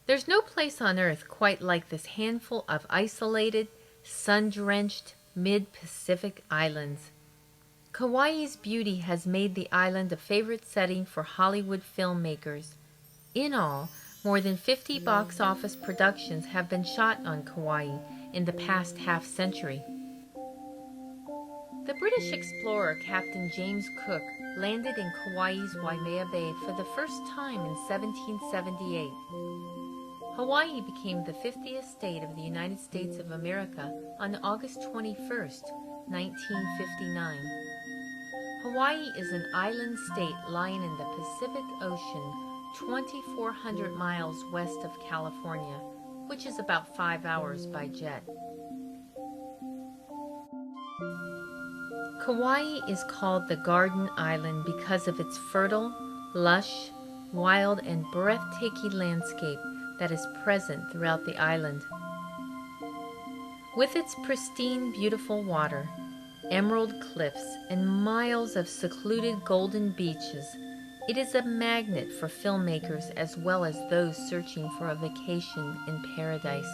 There's no place on Earth quite like this handful of isolated, sun-drenched, mid-Pacific islands. Kauai's beauty has made the island a favorite setting for Hollywood filmmakers. In all, more than 50 box office productions have been shot on Kauai in the past half-century. The British explorer Captain James Cook landed in Kauai's Waimea Bay for the first time in 1778. Hawaii became the 50th state of the United States of America on August 21, 1959. Hawaii is an island state lying in the Pacific Ocean, 2,400 miles west of California, which is about 5 hours by jet. Kauai is called the Garden Island because of its fertile, lush, wild, and breathtaking landscape that is present throughout the island. With its pristine, beautiful water, emerald cliffs, and miles of secluded golden beaches, it is a magnet for filmmakers as well as those searching for a vacation in paradise.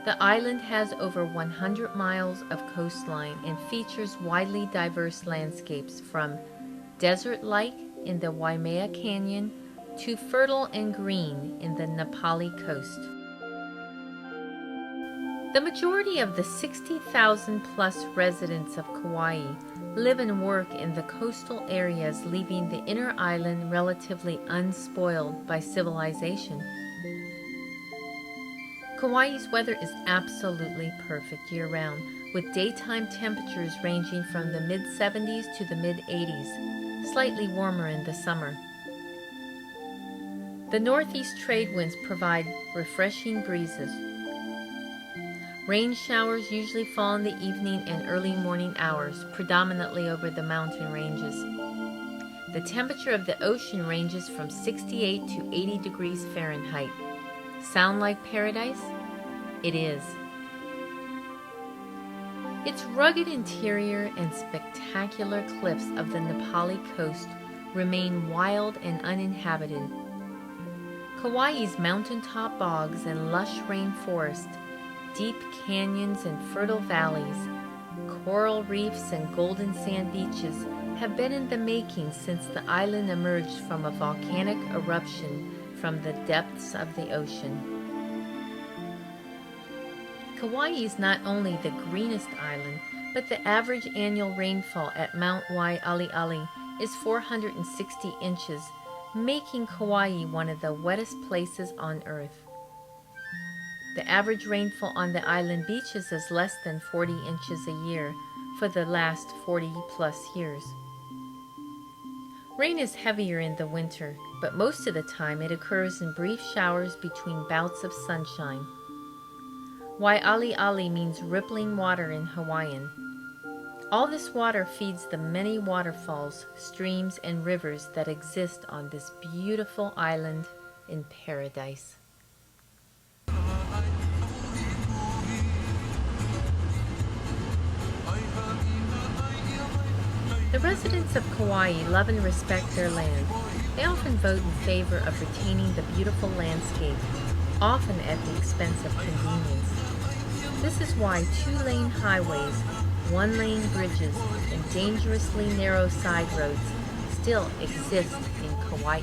The island has over 100 miles of coastline and features widely diverse landscapes from desert-like in the Waimea Canyon to fertile and green in the Nepali coast. The majority of the 60,000 plus residents of Kauai live and work in the coastal areas, leaving the inner island relatively unspoiled by civilization. Kauai's weather is absolutely perfect year-round, with daytime temperatures ranging from the mid-70s to the mid-80s, slightly warmer in the summer. The northeast trade winds provide refreshing breezes. Rain showers usually fall in the evening and early morning hours, predominantly over the mountain ranges. The temperature of the ocean ranges from 68 to 80 degrees Fahrenheit. Sound like paradise? It is. Its rugged interior and spectacular cliffs of the Nepali coast remain wild and uninhabited. Kauai's mountaintop bogs and lush rainforest, deep canyons and fertile valleys, coral reefs and golden sand beaches have been in the making since the island emerged from a volcanic eruption from the depths of the ocean. Kauai is not only the greenest island, but the average annual rainfall at Mount Waialeale is 460 inches, making Kauai one of the wettest places on Earth. The average rainfall on the island beaches is less than 40 inches a year for the last 40-plus years. Rain is heavier in the winter, but most of the time it occurs in brief showers between bouts of sunshine. Waialeale means rippling water in Hawaiian. All this water feeds the many waterfalls, streams, and rivers that exist on this beautiful island in paradise. The residents of Kauai love and respect their land. They often vote in favor of retaining the beautiful landscape, often at the expense of convenience. This is why two-lane highways, one-lane bridges, and dangerously narrow side roads still exist in Kauai.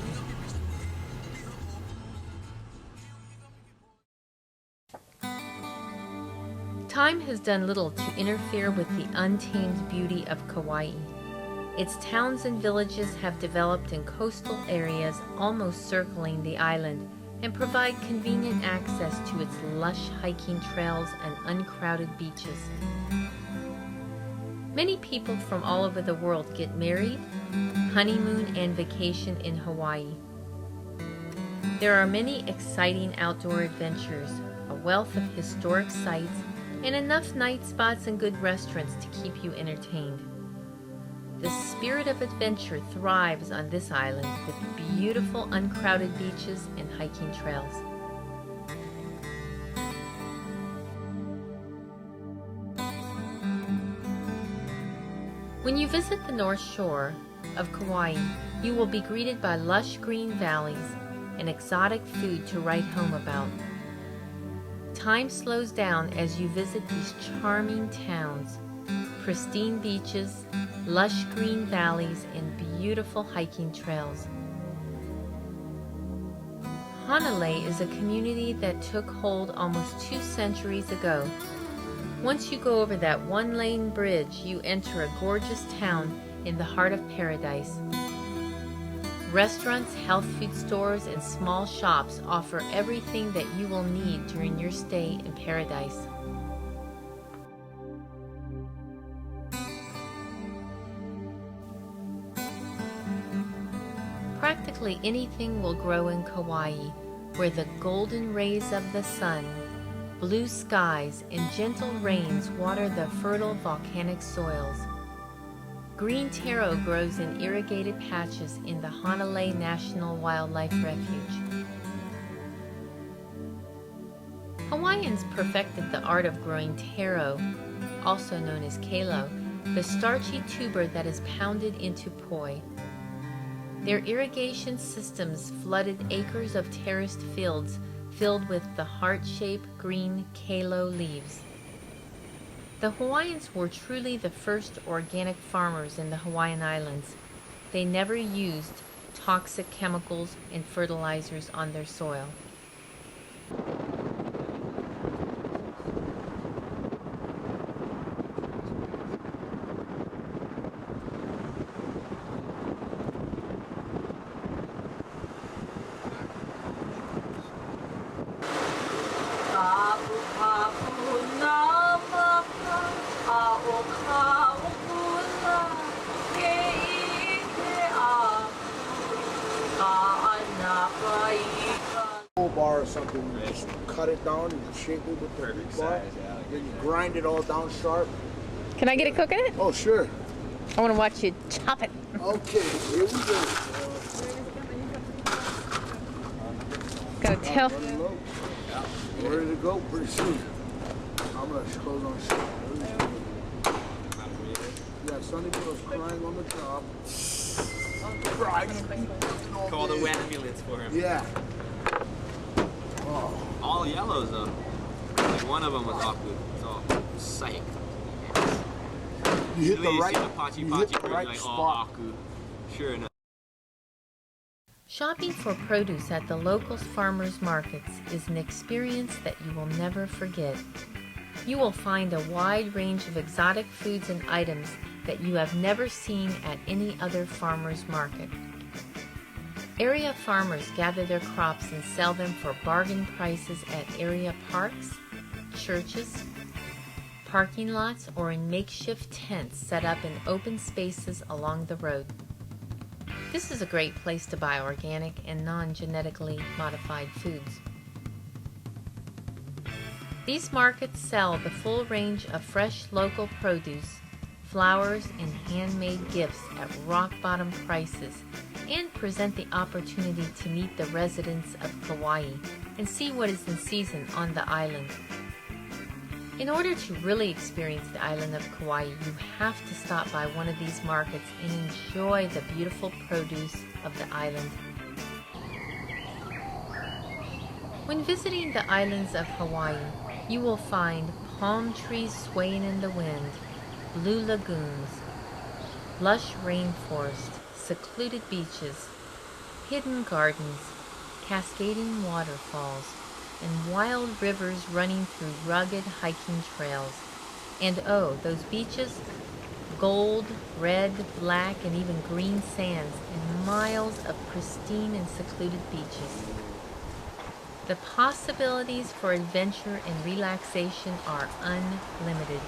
Time has done little to interfere with the untamed beauty of Kauai. Its towns and villages have developed in coastal areas almost circling the island and provide convenient access to its lush hiking trails and uncrowded beaches. Many people from all over the world get married, honeymoon, and vacation in Hawaii. There are many exciting outdoor adventures, a wealth of historic sites, and enough night spots and good restaurants to keep you entertained. The spirit of adventure thrives on this island with beautiful uncrowded beaches and hiking trails. When you visit the North Shore of Kauai, you will be greeted by lush green valleys and exotic food to write home about. Time slows down as you visit these charming towns, pristine beaches, lush green valleys, and beautiful hiking trails. Hanalei is a community that took hold almost 2 centuries ago. Once you go over that one-lane bridge, you enter a gorgeous town in the heart of paradise. Restaurants, health food stores, and small shops offer everything that you will need during your stay in paradise. Practically anything will grow in Kauai, where the golden rays of the sun, blue skies, and gentle rains water the fertile volcanic soils. Green taro grows in irrigated patches in the Hanalei National Wildlife Refuge. Hawaiians perfected the art of growing taro, also known as kalo, the starchy tuber that is pounded into poi. Their irrigation systems flooded acres of terraced fields filled with the heart-shaped green kalo leaves. The Hawaiians were truly the first organic farmers in the Hawaiian Islands. They never used toxic chemicals and fertilizers on their soil. Bar or something, you just cut it down and shape it with the perfect bar. Size, yeah, then you grind it all down sharp. Can I get a coconut? Oh, sure. I want to watch you chop it. Okay, here we go. Go tell. We're ready to go pretty soon. I'm going to close on shit. Yeah, Sonny was crying on the job. Call the ambulance for him. Yeah. Oh. All yellows though. Like one of them was Aku. So psyched. You hit the right, like, spot. Aku. Sure enough. Shopping for produce at the local farmers markets is an experience that you will never forget. You will find a wide range of exotic foods and items that you have never seen at any other farmer's market. Area farmers gather their crops and sell them for bargain prices at area parks, churches, parking lots, or in makeshift tents set up in open spaces along the road. This is a great place to buy organic and non-genetically modified foods. These markets sell the full range of fresh local produce, flowers, and handmade gifts at rock-bottom prices, and present the opportunity to meet the residents of Kauai and see what is in season on the island. In order to really experience the island of Kauai, you have to stop by one of these markets and enjoy the beautiful produce of the island. When visiting the islands of Hawaii, you will find palm trees swaying in the wind, blue lagoons, lush rainforest, secluded beaches, hidden gardens, cascading waterfalls, and wild rivers running through rugged hiking trails. And oh, those beaches, gold, red, black, and even green sands, and miles of pristine and secluded beaches. The possibilities for adventure and relaxation are unlimited.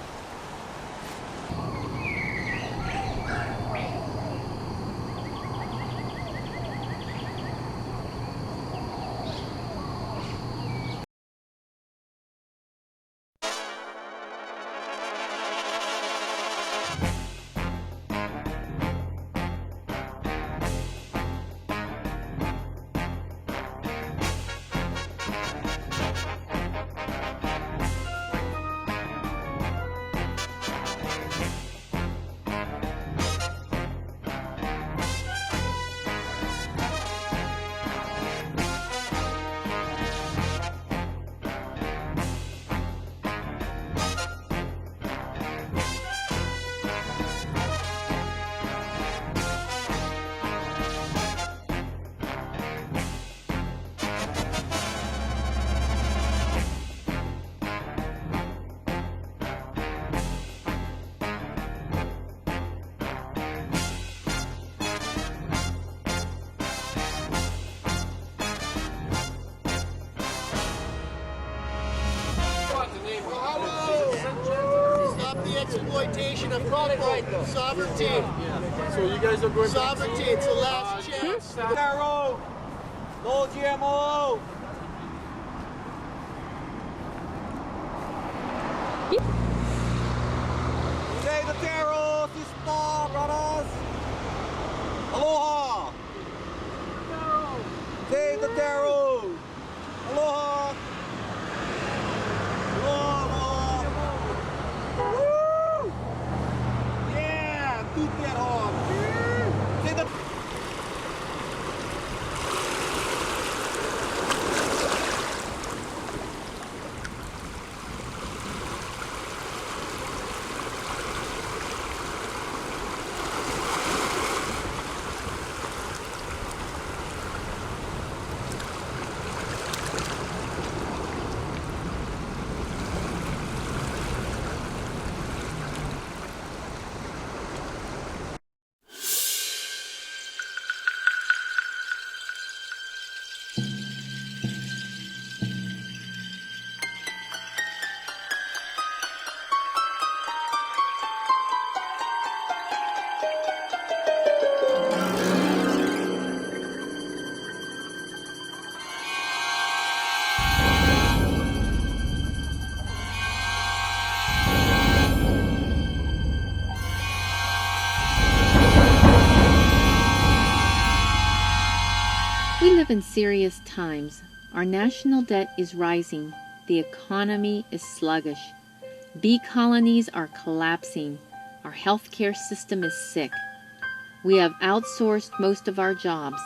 Exploitation of people. Sovereignty. So you guys are going Sovereignty. It's the last chance. Taro, no GMO. Say the taro, sister, brothers. Aloha. Say the taro. Aloha. Aloha. We live in serious times. Our national debt is rising. The economy is sluggish. Bee colonies are collapsing. Our healthcare system is sick. We have outsourced most of our jobs.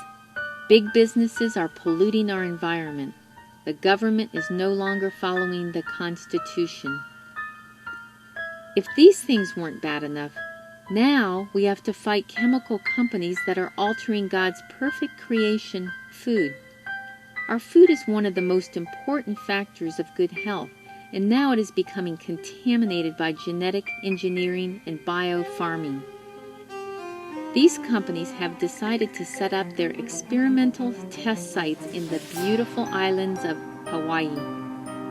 Big businesses are polluting our environment. The government is no longer following the Constitution. If these things weren't bad enough, now we have to fight chemical companies that are altering God's perfect creation, food. Our food is one of the most important factors of good health, and now it is becoming contaminated by genetic engineering and biofarming. These companies have decided to set up their experimental test sites in the beautiful islands of Hawaii.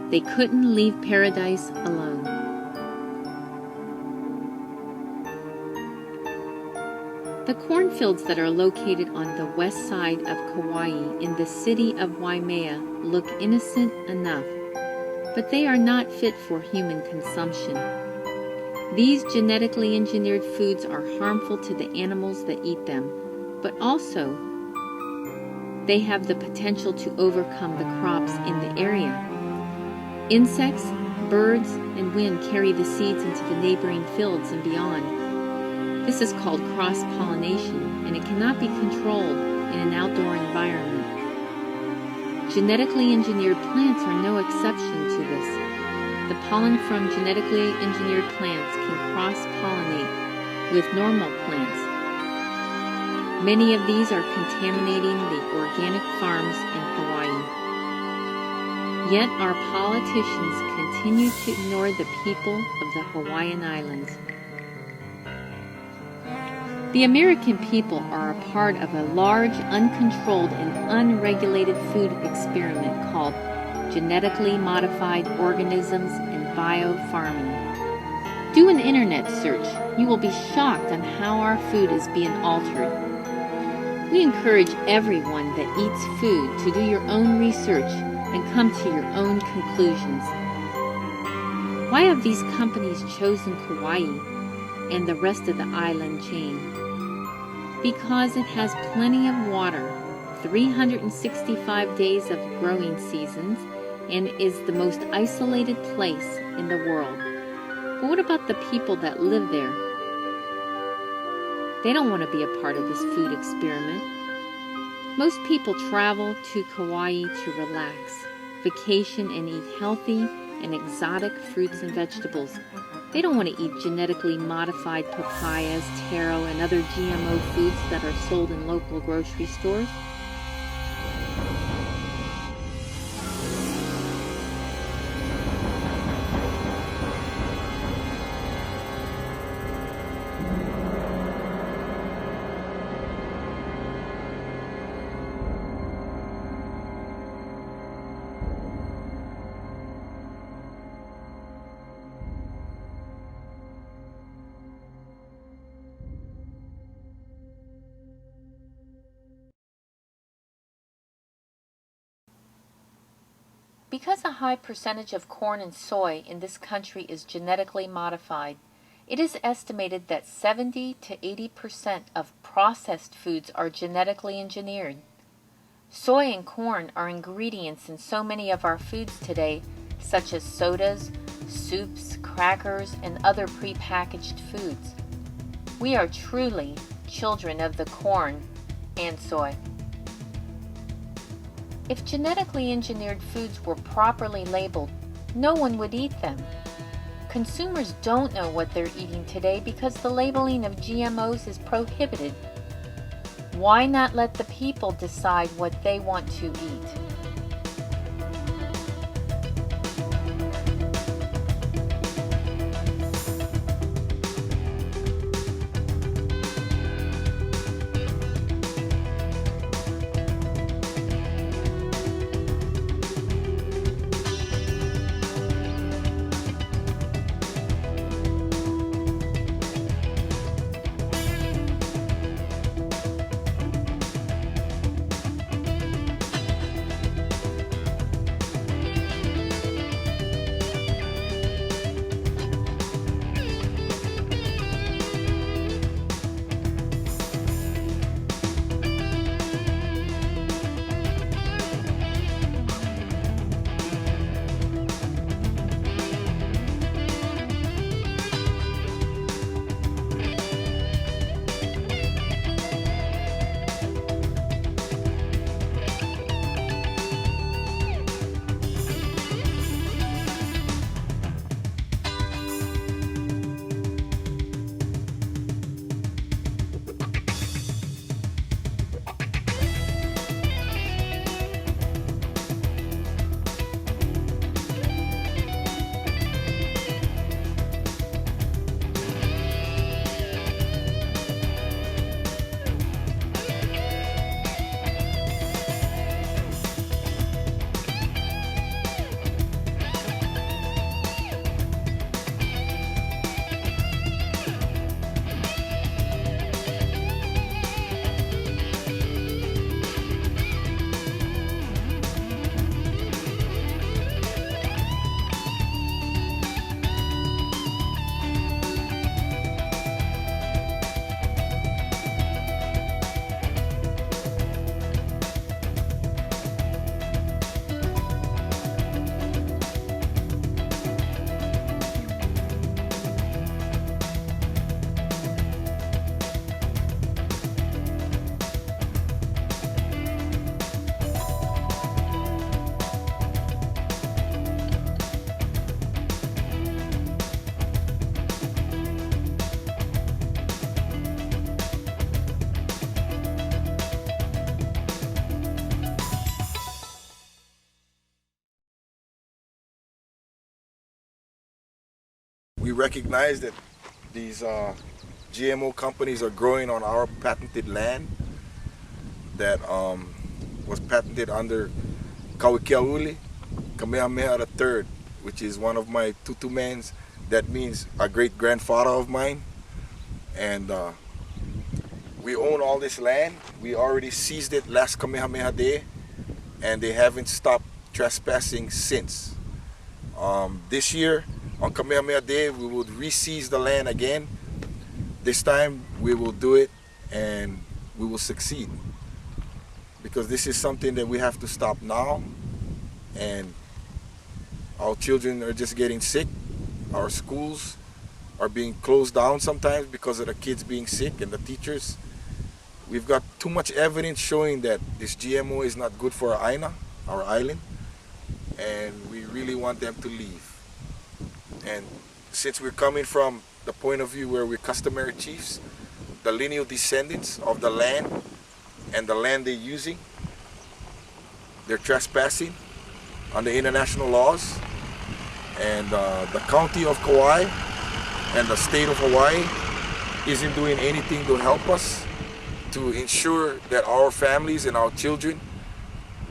They couldn't leave paradise alone. The cornfields that are located on the west side of Kauai in the city of Waimea look innocent enough, but they are not fit for human consumption. These genetically engineered foods are harmful to the animals that eat them, but also they have the potential to overcome the crops in the area. Insects, birds, and wind carry the seeds into the neighboring fields and beyond. This is called cross-pollination, and it cannot be controlled in an outdoor environment. Genetically engineered plants are no exception to this. The pollen from genetically engineered plants can cross-pollinate with normal plants. Many of these are contaminating the organic farms in Hawaii. Yet our politicians continue to ignore the people of the Hawaiian Islands. The American people are a part of a large, uncontrolled, and unregulated food experiment called Genetically Modified Organisms and Biofarming. Do an internet search. You will be shocked on how our food is being altered. We encourage everyone that eats food to do your own research and come to your own conclusions. Why have these companies chosen Kauai and the rest of the island chain? Because it has plenty of water, 365 days of growing seasons, and is the most isolated place in the world. But what about the people that live there? They don't want to be a part of this food experiment. Most people travel to Kauai to relax, vacation, and eat healthy and exotic fruits and vegetables. They don't want to eat genetically modified papayas, taro, and other GMO foods that are sold in local grocery stores. Because a high percentage of corn and soy in this country is genetically modified, it is estimated that 70 to 80% of processed foods are genetically engineered. Soy and corn are ingredients in so many of our foods today, such as sodas, soups, crackers, and other prepackaged foods. We are truly children of the corn and soy. If genetically engineered foods were properly labeled, no one would eat them. Consumers don't know what they're eating today because the labeling of GMOs is prohibited. Why not let the people decide what they want to eat? we recognize that these GMO companies are growing on our patented land that was patented under Kauai, Kamehameha III, which is one of my tutumens. That means a great-grandfather of mine. And we own all this land. We already seized it last Kamehameha Day, and they haven't stopped trespassing since. This year, on Kamehameha Day, we will re-seize the land again. This time, we will do it, and we will succeed. Because this is something that we have to stop now, and our children are just getting sick. Our schools are being closed down sometimes because of the kids being sick and the teachers. We've got too much evidence showing that this GMO is not good for our island, and we really want them to leave. And since we're coming from the point of view where we're customary chiefs, the lineal descendants of the land and the land they're using, they're trespassing under international laws. And the county of Kauai and the state of Hawaii isn't doing anything to help us to ensure that our families and our children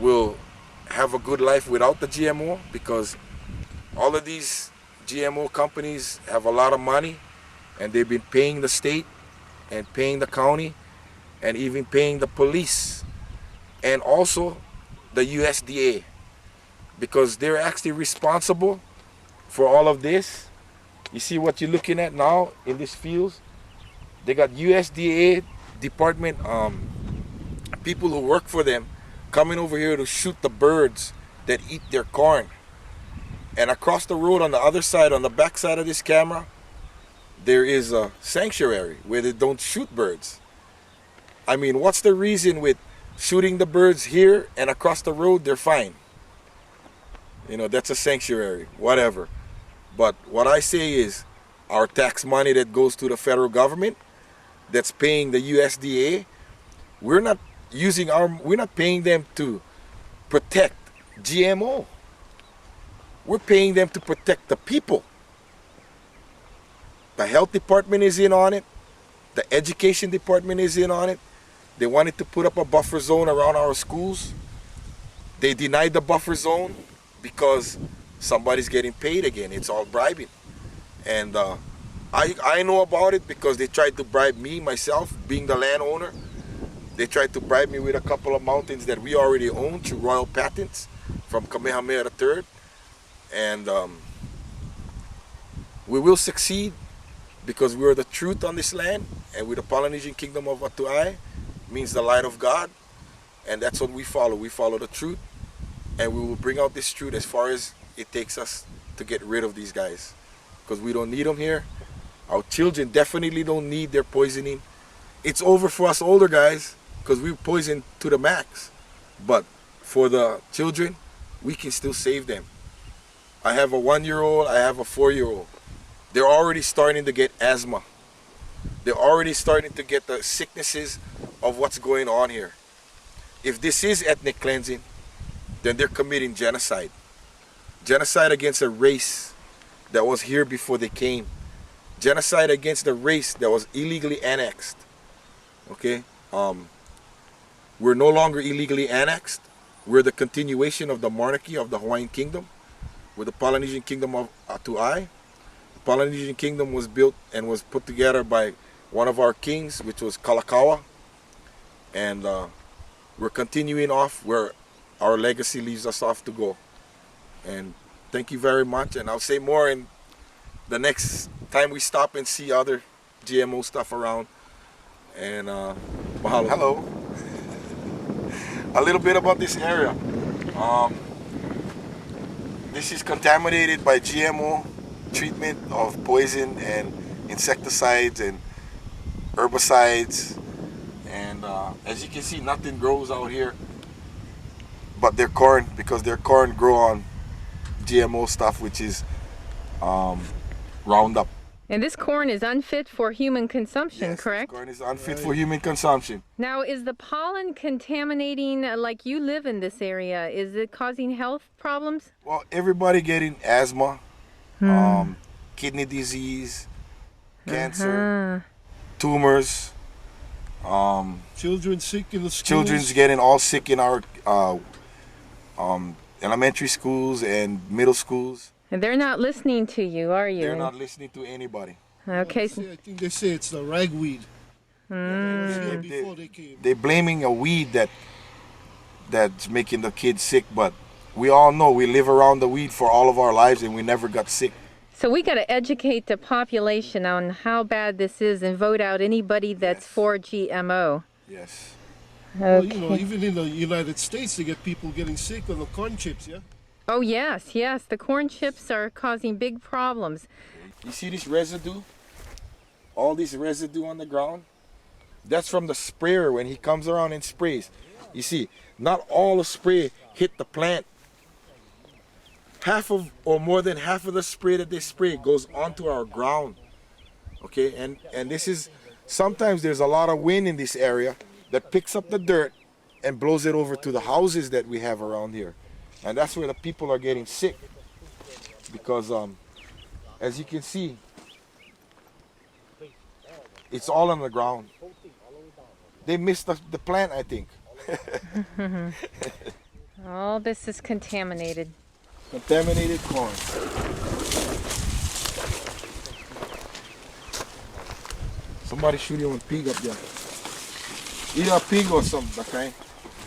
will have a good life without the GMO, because all of these GMO companies have a lot of money, and they've been paying the state and paying the county and even paying the police and also the USDA, because they're actually responsible for all of this. You see what you're looking at now in these fields? They got USDA department people who work for them coming over here to shoot the birds that eat their corn. And across the road on the other side, on the back side of this camera, there is a sanctuary where they don't shoot birds. I mean, what's the reason with shooting the birds here and across the road, they're fine? You know, that's a sanctuary, whatever. But what I say is, our tax money that goes to the federal government, that's paying the USDA, we're not paying them to protect GMO. We're paying them to protect the people. The health department is in on it. The education department is in on it. They wanted to put up a buffer zone around our schools. They denied the buffer zone because somebody's getting paid again. It's all bribing. And I know about it because they tried to bribe me, myself, being the landowner. They tried to bribe me with a couple of mountains that we already own through royal patents from Kamehameha III. And we will succeed because we're the truth on this land, and we're the Polynesian Kingdom of Atuai, means the light of God. And that's what we follow. We follow the truth, and we will bring out this truth as far as it takes us to get rid of these guys, because we don't need them here. Our children definitely don't need their poisoning. It's over for us older guys because we poison to the max, but for the children, we can still save them. I have a 1-year-old, I have a 4-year-old. They're already starting to get asthma. They're already starting to get the sicknesses of what's going on here. If this is ethnic cleansing, then they're committing genocide. Genocide against a race that was here before they came. Genocide against the race that was illegally annexed. Okay? We're no longer illegally annexed. We're the continuation of the monarchy of the Hawaiian Kingdom. We're the Polynesian Kingdom of Atuai. The Polynesian Kingdom was built and was put together by one of our kings, which was Kalakaua. And we're continuing off where our legacy leaves us off to go. And thank you very much. And I'll say more in the next time we stop and see other GMO stuff around. And mahalo. Hello. A little bit about this area. This is contaminated by GMO treatment of poison and insecticides and herbicides. And as you can see, nothing grows out here but their corn, because their corn grow on GMO stuff, which is Roundup. And this corn is unfit for human consumption, Yes, correct? This corn is unfit for human consumption. Now, is the pollen contaminating, like you live in this area, is it causing health problems? Well, everybody getting asthma, kidney disease, cancer, tumors. Children sick in the schools. Children's getting all sick in our elementary schools and middle schools. And they're not listening to you, are you? They're not listening to anybody. Okay. I think they say it's the ragweed. Before they came. They're blaming a weed that's making the kids sick, but we all know we live around the weed for all of our lives and we never got sick. So we got to educate the population on how bad this is and vote out anybody that's for GMO. Yes. Well, you know, even in the United States, they get people getting sick on the corn chips, yeah? Oh, yes, yes. The corn chips are causing big problems. You see this residue? All this residue on the ground? That's from the sprayer when he comes around and sprays. You see, not all the spray hit the plant. Half of, or more than half of the spray that they spray goes onto our ground. Okay, and this is, sometimes there's a lot of wind in this area that picks up the dirt and blows it over to the houses that we have around here. And that's where the people are getting sick. Because as you can see, it's all on the ground. They missed the plant, I think. All this is contaminated. Contaminated corn. Somebody shooting on pig up there. Either a pig or something, okay?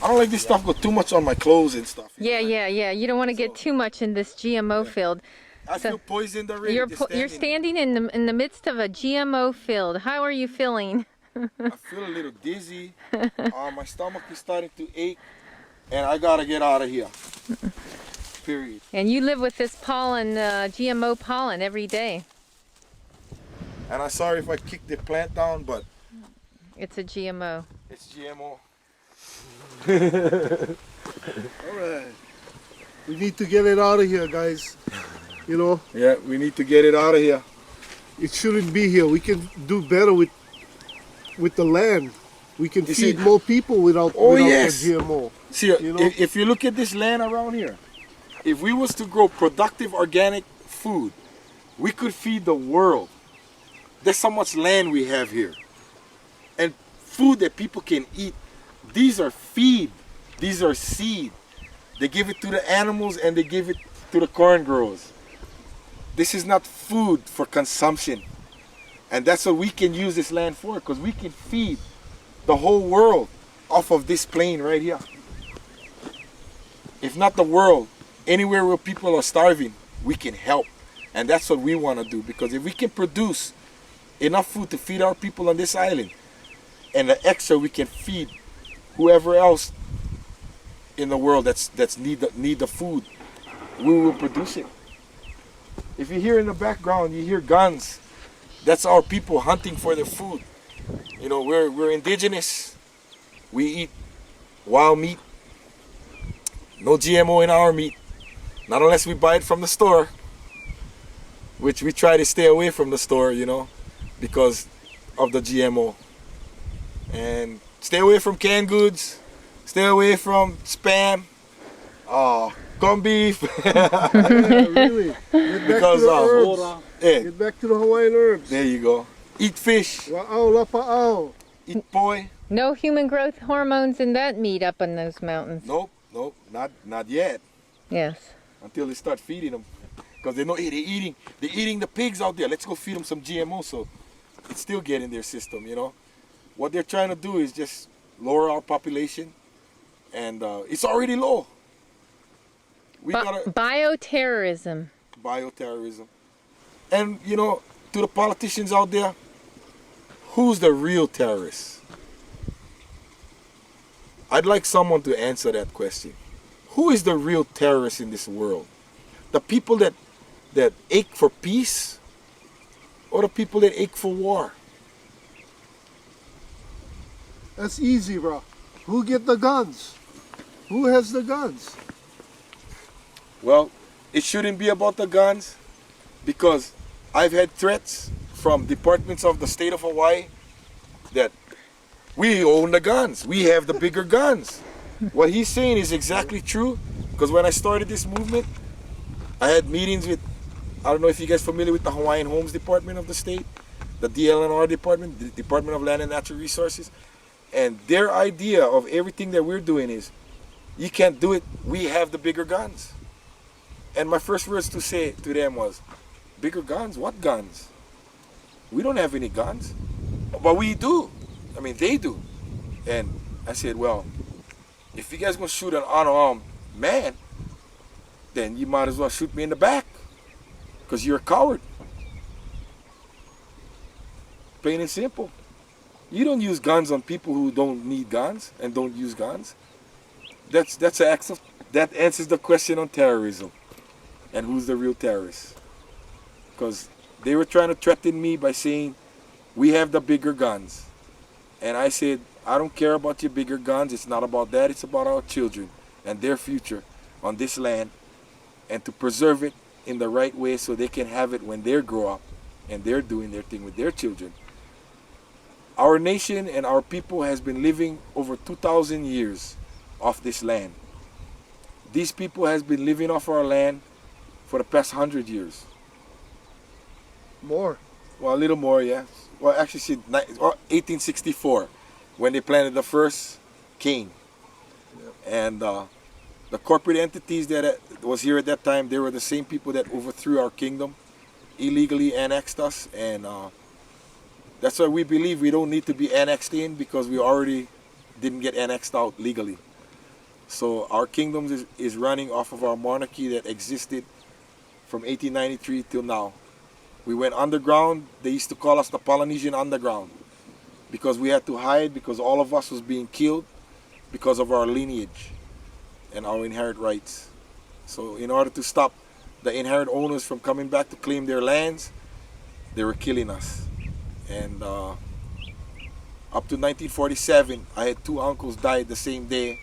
I don't like this stuff go too much on my clothes and stuff. Yeah. You don't want to get too much in this GMO field. I feel poisoned already. You're standing in the midst of a GMO field. How are you feeling? I feel a little dizzy. My stomach is starting to ache, and I gotta get out of here. Period. And you live with this pollen, GMO pollen, every day. And I'm sorry if I kicked the plant down, but it's a GMO. It's GMO. All right. We need to get it out of here, guys. You know? Yeah, we need to get it out of here. It shouldn't be here. We can do better with the land. We can feed more people without the GMO. See, if you look at this land around here, if we was to grow productive organic food, we could feed the world. There's so much land we have here. And food that people can eat. These are feed. These are seed. They give it to the animals and they give it to the corn growers. This is not food for consumption. And that's what we can use this land for, because we can feed the whole world off of this plain right here. If not the world, anywhere where people are starving, we can help. And that's what we want to do, because if we can produce enough food to feed our people on this island, and the extra we can feed whoever else in the world that's need the food, we will produce it. If you hear in the background, you hear guns. That's our people hunting for their food. You know, we're indigenous. We eat wild meat. No GMO in our meat. Not unless we buy it from the store, which we try to stay away from the store, you know, because of the GMO. And stay away from canned goods. Stay away from Spam. Corned beef. Yeah, really. Because Get back to the Hawaiian herbs. There you go. Eat fish. Wa'au lapa'au. Eat poi. No human growth hormones in that meat up in those mountains. Nope, not yet. Yes. Until they start feeding them, because they know, hey, they're eating the pigs out there. Let's go feed them some GMO, so it's still getting their system. You know, what they're trying to do is just lower our population, and it's already low. We gotta bioterrorism. Bioterrorism, and you know, to the politicians out there, who's the real terrorist? I'd like someone to answer that question. Who is the real terrorist in this world? The people that ache for peace, or the people that ache for war? That's easy, bro. Who get the guns? Who has the guns? Well, it shouldn't be about the guns, because I've had threats from departments of the state of Hawaii that we own the guns. We have the bigger guns. What he's saying is exactly true, because when I started this movement, I had meetings with I don't know if you guys familiar with the Hawaiian Homes Department of the state, the DLNR department, the Department of Land and Natural Resources. And their idea of everything that we're doing is, you can't do it, we have the bigger guns. And my first words to say to them was, bigger guns? What guns? We don't have any guns. But we do. I mean, they do. And I said, well, if you guys gonna shoot an unarmed man, then you might as well shoot me in the back, because you're a coward. Plain and simple. You don't use guns on people who don't need guns and don't use guns. That answers the question on terrorism and who's the real terrorist. Because they were trying to threaten me by saying, we have the bigger guns. And I said, I don't care about your bigger guns. It's not about that. It's about our children and their future on this land, and to preserve it in the right way so they can have it when they grow up and they're doing their thing with their children. Our nation and our people has been living over 2,000 years off this land. These people has been living off our land for the past 100 years. More. Well, a little more, yeah. Well, actually, 1864, when they planted the first cane. And the corporate entities that was here at that time, they were the same people that overthrew our kingdom, illegally annexed us, and that's why we believe we don't need to be annexed in, because we already didn't get annexed out legally. So our kingdom is running off of our monarchy that existed from 1893 till now. We went underground. They used to call us the Polynesian Underground, because we had to hide, because all of us was being killed because of our lineage and our inherent rights. So in order to stop the inherent owners from coming back to claim their lands, they were killing us. And up to 1947, I had 2 uncles died the same day,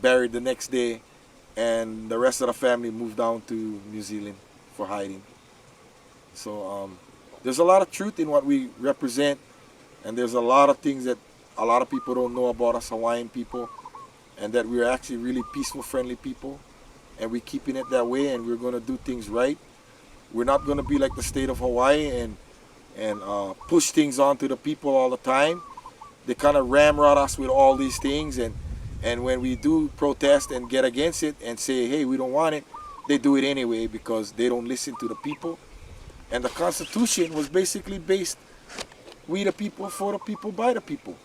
buried the next day, and the rest of the family moved down to New Zealand for hiding. So there's a lot of truth in what we represent, and there's a lot of things that a lot of people don't know about us Hawaiian people, and that we're actually really peaceful, friendly people, and we're keeping it that way, and we're going to do things right. We're not going to be like the state of Hawaii and push things onto the people all the time. They kind of ramrod us with all these things, and when we do protest and get against it and say, hey, we don't want it, they do it anyway, because they don't listen to the people. And the Constitution was basically based, we the people, for the people, by the people.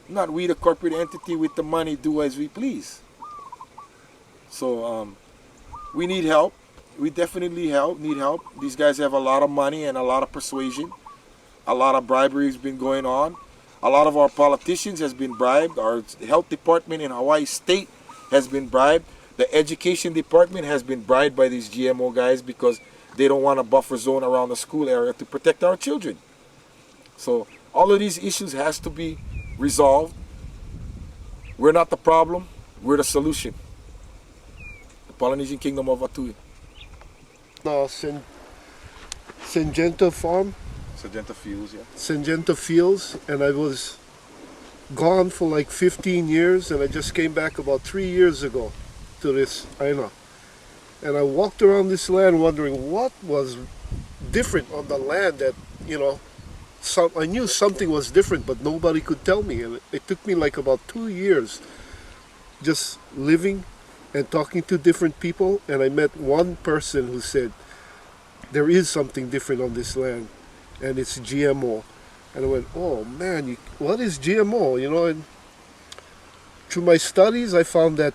Not we the corporate entity with the money do as we please. So we need help. We definitely need help. These guys have a lot of money and a lot of persuasion. A lot of bribery has been going on. A lot of our politicians has been bribed. Our health department in Hawaii State has been bribed. The education department has been bribed by these GMO guys, because they don't want a buffer zone around the school area to protect our children. So all of these issues has to be resolved. We're not the problem, we're the solution. The Polynesian Kingdom of Atui. Syngenta Farm, Syngenta Fields, yeah. Syngenta Fields, and I was gone for like 15 years, and I just came back about 3 years ago to this Aina. And I walked around this land wondering what was different on the land that, you know, I knew something was different, but nobody could tell me. And it took me like about 2 years just living and talking to different people. And I met one person who said, there is something different on this land, and it's GMO. And I went, oh man, what is GMO? You know, and through my studies, I found that,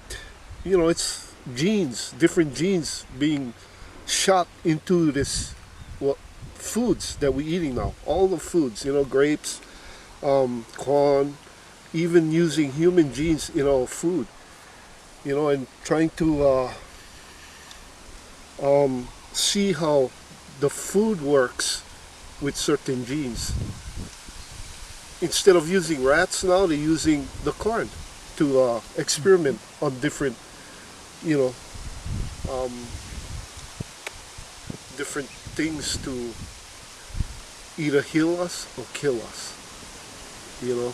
you know, it's genes, different genes being shot into this foods that we're eating now. All the foods, you know, grapes, corn, even using human genes in our food, you know, and trying to see how the food works with certain genes. Instead of using rats now, they're using the corn to experiment on different, you know, different things to either heal us or kill us, you know.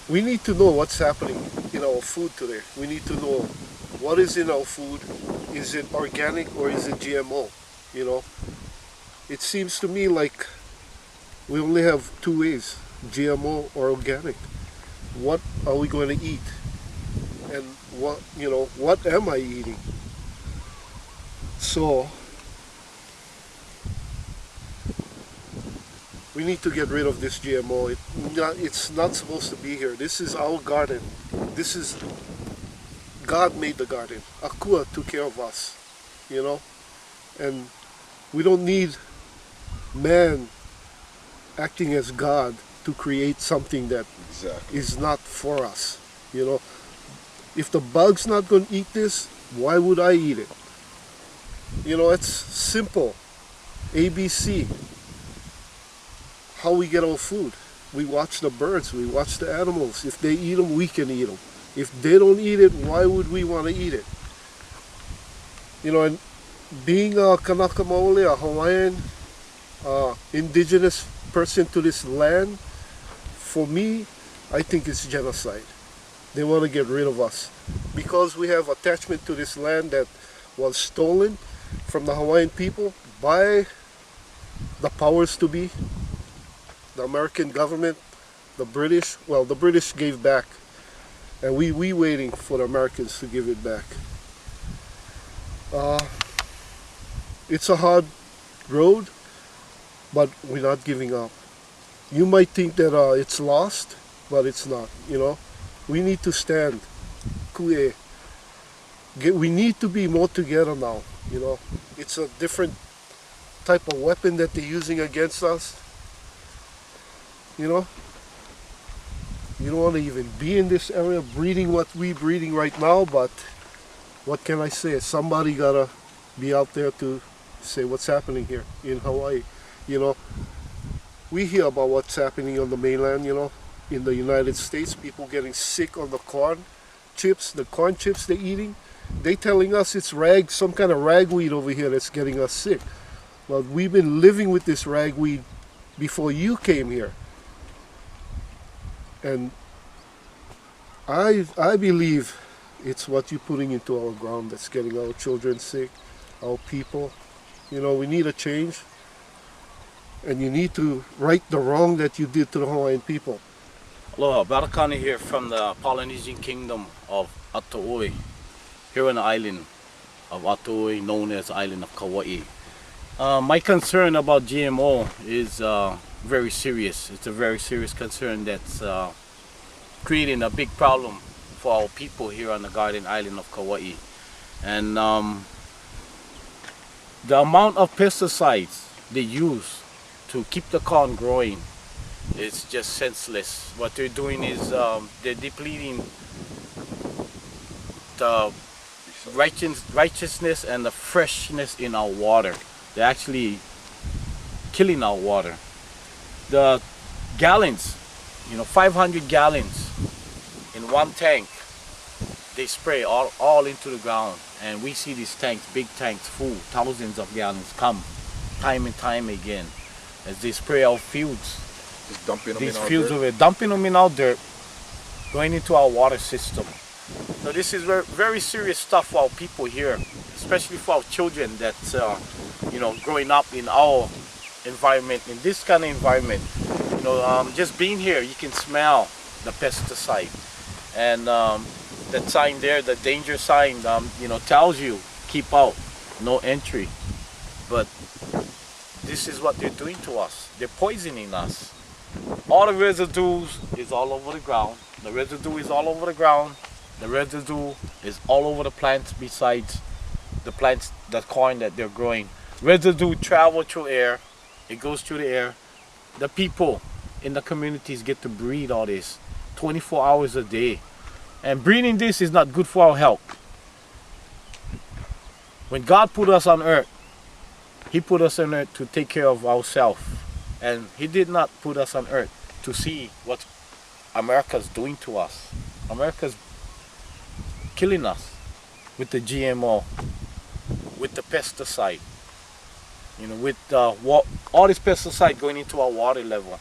We need to know what's happening in our food today. We need to know what is in our food? Is it organic or is it GMO? You know, it seems to me like we only have two ways, GMO or organic. What are we going to eat? And what am I eating? So we need to get rid of this GMO. It's not supposed to be here. This is our garden. This is, God made the garden. Akua took care of us, you know? And we don't need man acting as God to create something that is not for us, you know? If the bug's not going to eat this, why would I eat it? You know, it's simple. ABC. How we get our food. We watch the birds, we watch the animals. If they eat them, we can eat them. If they don't eat it, why would we want to eat it? You know, and being a Kanaka Maoli, a Hawaiian, indigenous person to this land, for me, I think it's genocide. They want to get rid of us. Because we have attachment to this land that was stolen from the Hawaiian people by the powers to be, the American government, the British. Well, the British gave back, and we waiting for the Americans to give it back. It's a hard road, but we're not giving up. You might think that it's lost, but it's not, you know. We need to stand. Kue. We need to be more together now, you know. It's a different type of weapon that they're using against us. You know, you don't want to even be in this area breeding what we're breeding right now, but what can I say? Somebody gotta be out there to say what's happening here in Hawaii. You know, we hear about what's happening on the mainland, you know, in the United States, people getting sick on the corn chips they're eating. They telling us it's some kind of ragweed over here that's getting us sick. Well, we've been living with this ragweed before you came here. And I believe it's what you're putting into our ground that's getting our children sick, our people. You know, we need a change. And you need to right the wrong that you did to the Hawaiian people. Aloha, Barakani here from the Polynesian kingdom of Ato'oi, here on the island of Ato'oi, known as the island of Kauai. My concern about GMO is very serious. It's a very serious concern that's creating a big problem for our people here on the Garden Island of Kauai. And the amount of pesticides they use to keep the corn growing is just senseless. What they're doing is they're depleting the righteousness and the freshness in our water. They're actually killing our water. The gallons, 500 gallons in one tank, they spray all into the ground. And we see these tanks, big tanks full, thousands of gallons come time and time again as they spray our fields. Just dumping them These in our fields dirt. over, dumping them in our dirt, going into our water system. So this is very, very serious stuff for our people here, especially for our children that's growing up in our environment, in this kind of environment. Just being here, you can smell the pesticide, and that sign there, the danger sign, tells you keep out, no entry. But this is what they're doing to us. They're poisoning us. All the residues is all over the ground. The residue is all over the ground. The residue is all over the plants besides the plants, the corn that they're growing. Residue travel through air. It goes through the air. The people in the communities get to breathe all this 24 hours a day. And breathing this is not good for our health. When God put us on earth, He put us on earth to take care of ourselves. And He did not put us on earth to see what America's doing to us. America's killing us with the GMO, with the pesticide, with all this pesticide going into our water level.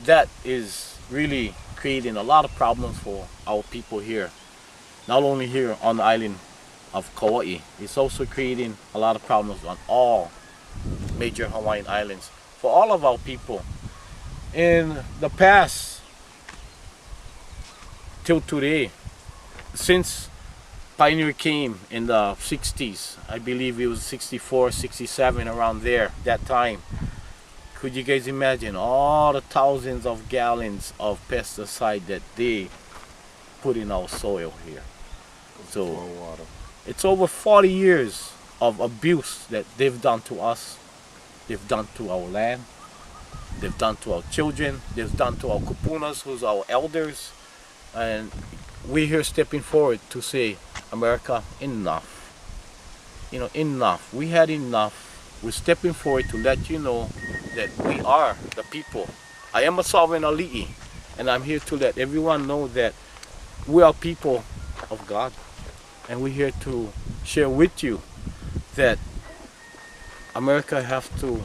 That is really creating a lot of problems for our people here. not only here on the island of Kauai, it's also creating a lot of problems on all major Hawaiian islands for all of our people. In the past till today, since Pioneer came in the 60s, I believe it was 64, 67, around there, that time. Could you guys imagine all the thousands of gallons of pesticide that they put in our soil here? So it's over 40 years of abuse that they've done to us, they've done to our land, they've done to our children, they've done to our kupunas, who's our elders. And we're here stepping forward to say, America, enough. You know, enough. We had enough. We're stepping forward to let you know that we are the people. I am a sovereign ali'i, and I'm here to let everyone know that we are people of God. And we're here to share with you that America have to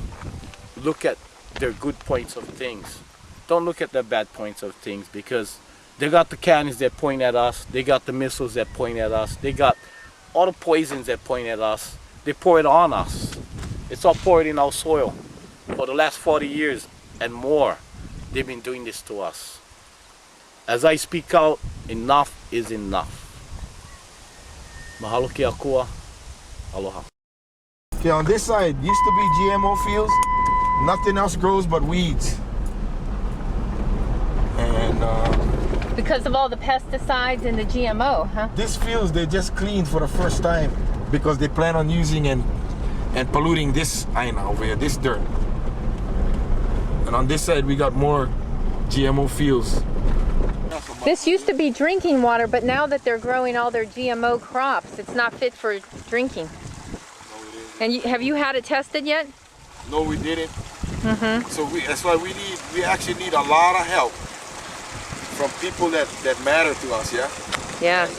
look at their good points of things. Don't look at the bad points of things, because they got the cannons that point at us, they got the missiles that point at us, they got all the poisons that point at us, they pour it on us. It's all poured in our soil. For the last 40 years and more, they've been doing this to us. As I speak out, enough is enough. Mahalo ki akua, aloha. Okay, on this side used to be GMO fields. Nothing else grows but weeds. And Because of all the pesticides and the GMO, huh? these fields they just cleaned for the first time because they plan on using and polluting this aina over here, this dirt. And on this side we got more GMO fields. This used to be drinking water, but now that they're growing all their GMO crops, it's not fit for drinking. And have you had it tested yet? No, we didn't. So that's why we actually need a lot of help from people that matter to us, yeah? Yeah. And,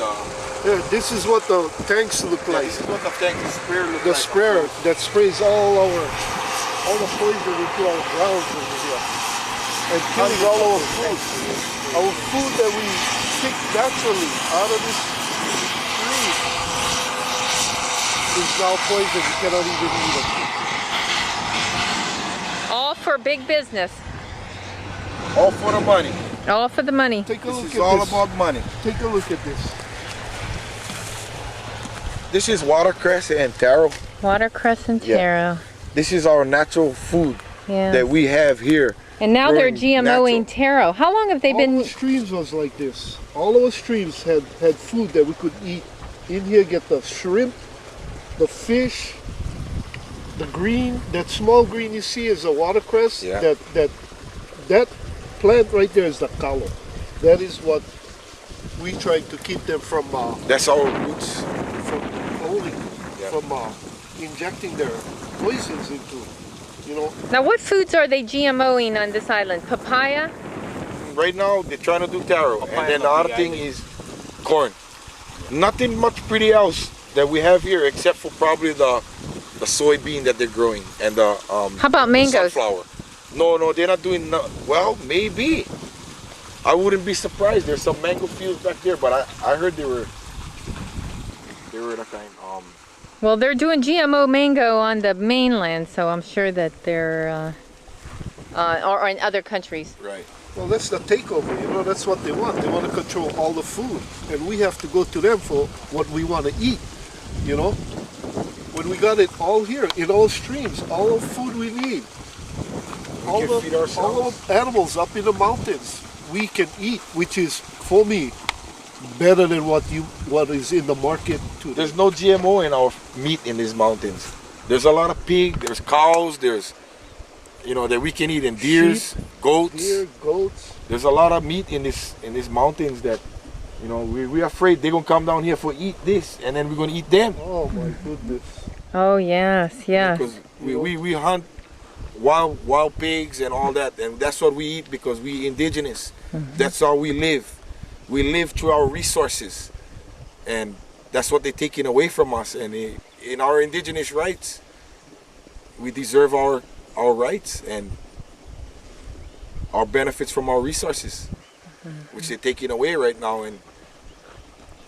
Yeah, this is what the tanks look yeah, like. this is what the tank, the sprayer looks The like. sprayer that sprays all the poison into our grounds over here. And killing all our food. Our food that we pick naturally out of this tree is now poison. We cannot even eat it. All for big business. All for the money. All for the money. Take a look This at is all this. about money. Take a look at this. This is watercress and taro. Watercress and Yeah. taro. This is our natural food Yeah. that we have here. And now they're growing GMOing natural. taro. How long have they All been? our streams was like this. All our streams had food that we could eat. In here, get the shrimp, the fish, the green. That small green you see is a watercress. Yeah. That plant right there is the kalo. That is what we try to keep them from That's our roots. cloning, Yeah. from injecting their poisons into. You know, Now, what foods are they GMOing on this island? Papaya? Right now, they're trying to do taro. And then the other thing is corn. Nothing much pretty else that we have here except for probably the soybean that they're growing and the How about mangoes? sunflower. No, they're not doing well, maybe. I wouldn't be surprised. There's some mango fields back there, but I heard they were the kind Well, they're doing GMO mango on the mainland, so I'm sure that they're, or in other countries. right. well, that's the takeover. You know, that's what they want. They want to control all the food, and we have to go to them for what we want to eat. You know, when we got it all here in all streams, all the food we need, all can feed ourselves. all the animals up in the mountains we can eat, which is for me better than what is in the market today. There's no GMO in our meat in these mountains. There's a lot of pig, there's cows, there's that we can eat, and deers, goats. Deer, goats. There's a lot of meat in these mountains that we're afraid they're gonna come down here for eat this, and then we're gonna eat them. Oh my goodness. Oh, yes, yes. Because we hunt wild pigs and all that, and that's what we eat because we indigenous. That's how we live. We live through our resources, and that's what they're taking away from us. And in our indigenous rights, we deserve our rights and our benefits from our resources, which they're taking away right now. And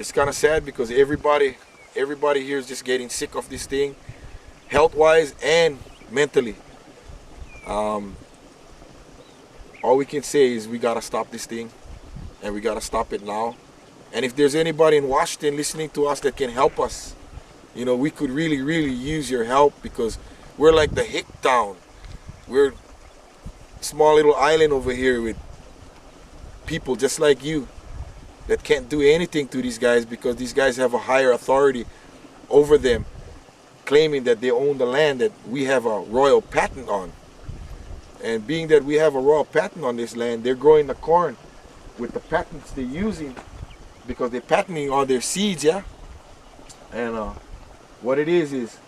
It's kind of sad because everybody here is just getting sick of this thing, health-wise and mentally. All we can say is we gotta stop this thing, and we gotta stop it now. And if there's anybody in Washington listening to us that can help us, you know, we could really, really use your help, because we're like the hick town. We're a small little island over here with people just like you that can't do anything to these guys, because these guys have a higher authority over them, claiming that they own the land that we have a royal patent on. And being that we have a royal patent on this land, they're growing the corn with the patents they're using, because they're patenting all their seeds, yeah? And what it is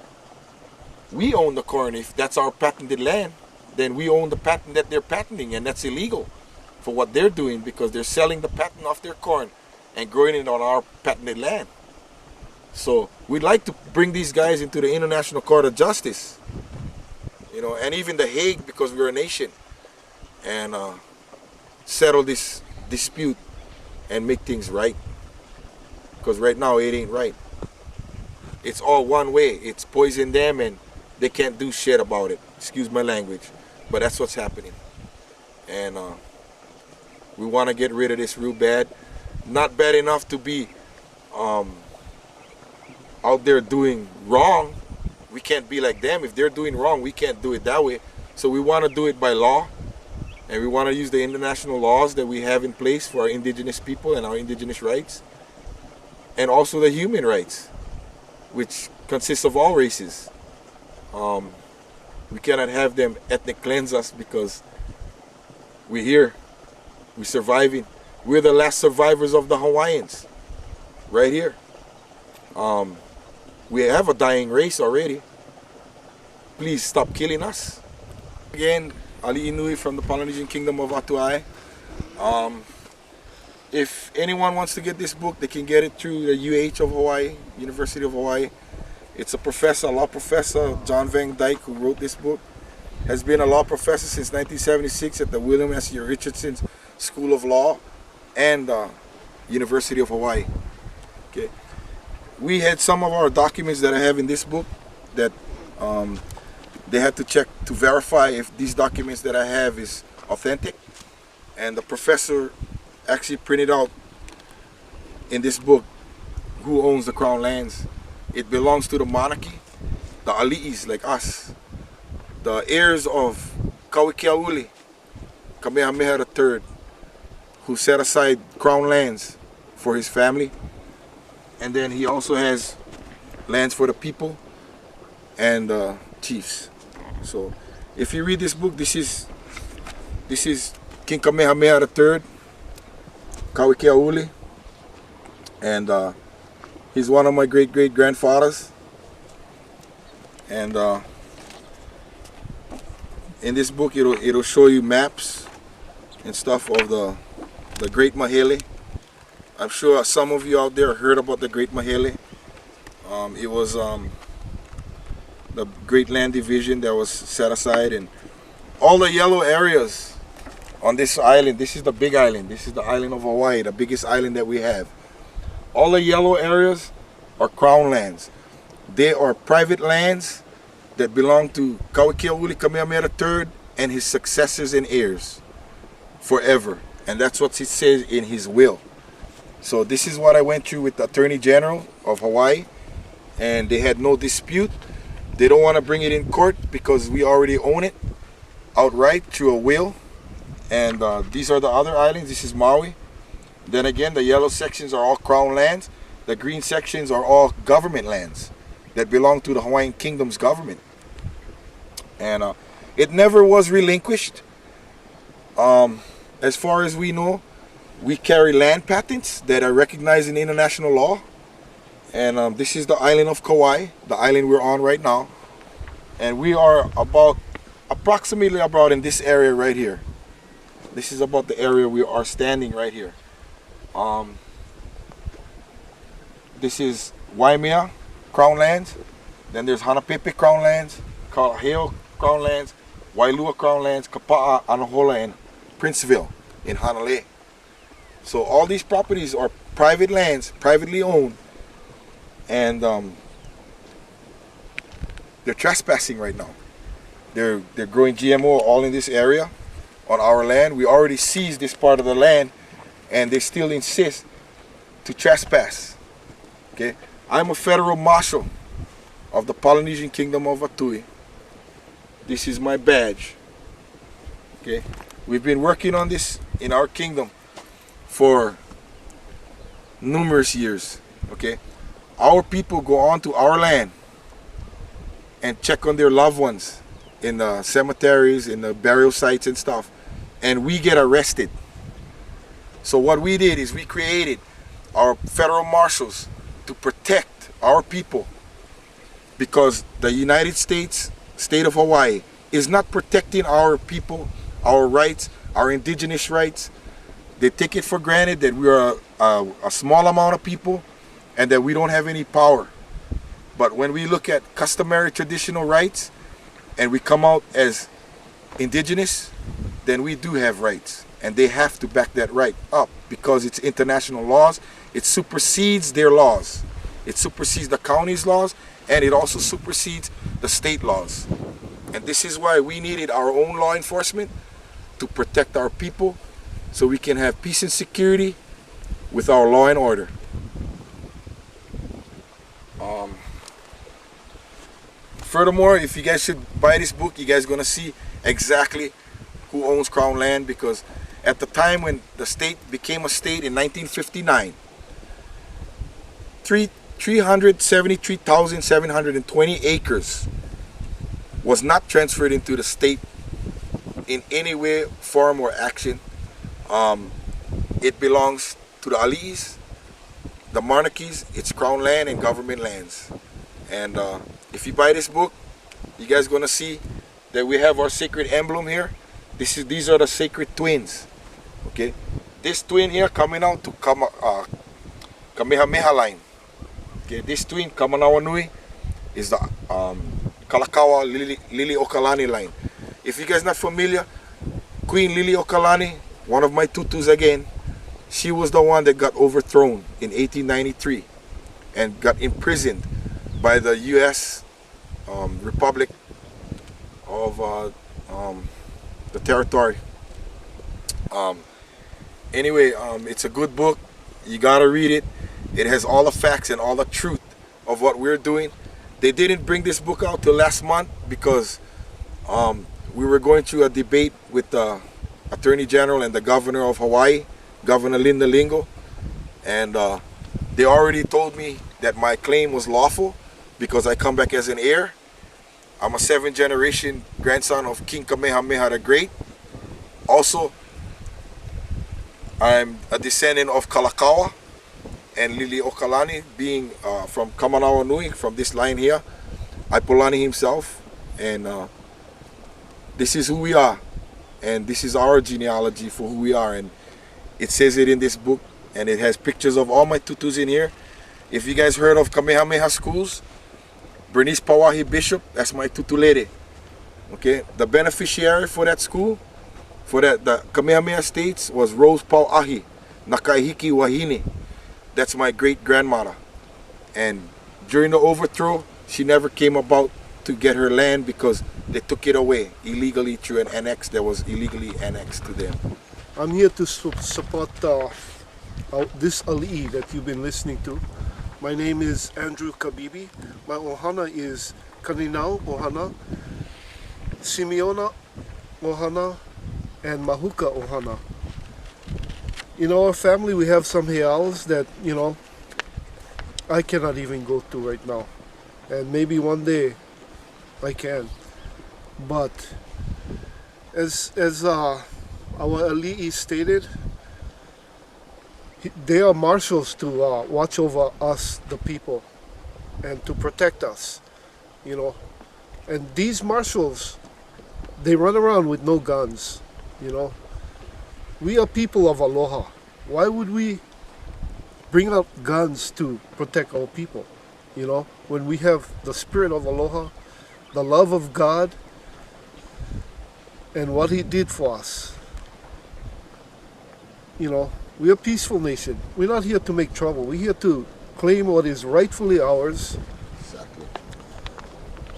we own the corn. If that's our patented land, then we own the patent that they're patenting, and that's illegal for what they're doing, because they're selling the patent off their corn and growing it on our patented land. So we'd like to bring these guys into the International Court of Justice, you know, and even the Hague, because we're a nation, and settle this dispute and make things right, because right now it ain't right. It's all one way. It's poison them and they can't do shit about it. Excuse my language, but that's what's happening. And we want to get rid of this real bad. Not bad enough to be out there doing wrong. We can't be like them. If they're doing wrong, we can't do it that way. So we want to do it by law, and we want to use the international laws that we have in place for our indigenous people and our indigenous rights, and also the human rights, which consists of all races. We cannot have them ethnic cleanse us, because we're here, we're surviving. We're the last survivors of the Hawaiians, right here. We have a dying race already. Please stop killing us. Again, Ali Inui from the Polynesian Kingdom of Atuai. If anyone wants to get this book, they can get it through the UH of Hawaii, University of Hawaii. It's a professor, a law professor, John Van Dyke, who wrote this book. Has been a law professor since 1976 at the William S. Richardson School of Law and University of Hawaii. Okay. We had some of our documents that I have in this book that they had to check to verify if these documents that I have is authentic. And the professor actually printed out in this book who owns the Crown lands. It belongs to the monarchy, the ali'is like us, the heirs of Kauai, Kamehameha III, who set aside Crown lands for his family. And then he also has lands for the people and chiefs. So if you read this book, this is King Kamehameha III, Kauai, and he's one of my great-great-grandfathers. And in this book, it'll show you maps and stuff of the Great Mahele. I'm sure some of you out there heard about the Great Mahele. It was the Great Land Division that was set aside, and all the yellow areas on this island. This is the big island. This is the island of Hawaii, the biggest island that we have. All the yellow areas are Crown lands. They are private lands that belong to Kauai Kamehameha III and his successors and heirs forever. And that's what it says in his will. So this is what I went through with the Attorney General of Hawaii, and they had no dispute. They don't want to bring it in court because we already own it outright through a will. And these are the other islands. This is Maui. Then again, the yellow sections are all Crown lands. The green sections are all government lands that belong to the Hawaiian Kingdom's government. And it never was relinquished. As far as we know, we carry land patents that are recognized in international law. And this is the island of Kauai, the island we're on right now. And we are approximately about in this area right here. This is about the area we are standing right here. This is Waimea Crown lands. Then there's Hanapepe Crown lands, Kalaheo Crown lands, Wailua Crown lands, Kapa'a, Anahola, and Princeville in Hanalei. So all these properties are private lands, privately owned, and they're trespassing right now. They're growing GMO all in this area on our land. We already seized this part of the land, and they still insist to trespass. Okay, I'm a federal marshal of the Polynesian Kingdom of Atui. This is my badge. Okay, we've been working on this in our kingdom for numerous years. Okay, our people go onto our land and check on their loved ones in the cemeteries, in the burial sites and stuff, and we get arrested. So what we did is we created our federal marshals to protect our people, because the United States, state of Hawaii, is not protecting our people, our rights, our indigenous rights. They take it for granted that we are a small amount of people and that we don't have any power. But when we look at customary traditional rights and we come out as indigenous, then we do have rights, and they have to back that right up, because it's international laws. It supersedes their laws. It supersedes the county's laws, and it also supersedes the state laws. And this is why we needed our own law enforcement to protect our people, so we can have peace and security with our law and order. Furthermore, if you guys should buy this book, you guys are going to see exactly who owns Crown land, because at the time when the state became a state in 1959, 373,720 acres was not transferred into the state in any way, form, or action. It belongs to the Ali'is, the monarchies. It's Crown land and government lands. And if you buy this book, you guys are going to see that we have our sacred emblem here. These are the sacred twins. Okay, this twin here coming out to Kamehameha line. Okay, this twin Kamanawa Nui is the Kalakaua Lili'uokalani line. If you guys not familiar, Queen Lili'uokalani, one of my tutus again, she was the one that got overthrown in 1893 and got imprisoned by the U.S. Republic of the territory. Anyway, it's a good book. You gotta read it. It has all the facts and all the truth of what we're doing. They didn't bring this book out till last month because we were going through a debate with the Attorney General and the Governor of Hawaii, Governor Linda Lingo, and they already told me that my claim was lawful because I come back as an heir. I'm a 7th generation grandson of King Kamehameha the Great. Also, I'm a descendant of Kalakaua and Lili'uokalani, being from Kamanawa Nui, from this line here, Aipolani himself. And this is who we are. And this is our genealogy for who we are. And it says it in this book. And it has pictures of all my tutus in here. If you guys heard of Kamehameha schools, Bernice Pawahi Bishop, that's my tutulere. Okay, the beneficiary for that school, for that the Kamehameha States, was Rose Pauahi Nakaihiki Wahine. That's my great grandmother. And during the overthrow, she never came about to get her land because they took it away illegally through an annex that was illegally annexed to them. I'm here to support this ali'i that you've been listening to. My name is Andrew Kabibi. My ohana is Kaninau ohana, Simeona ohana, and Mahuka ohana. In our family, we have some heals that, you know, I cannot even go to right now. And maybe one day I can. But as our ali'i stated, they are marshals to watch over us, the people, and to protect us, you know. And these marshals, they run around with no guns, you know. We are people of aloha. Why would we bring out guns to protect our people, you know, when we have the spirit of aloha, the love of God, and what He did for us? You know, We're a peaceful nation. We're not here to make trouble. We're here to claim what is rightfully ours Exactly.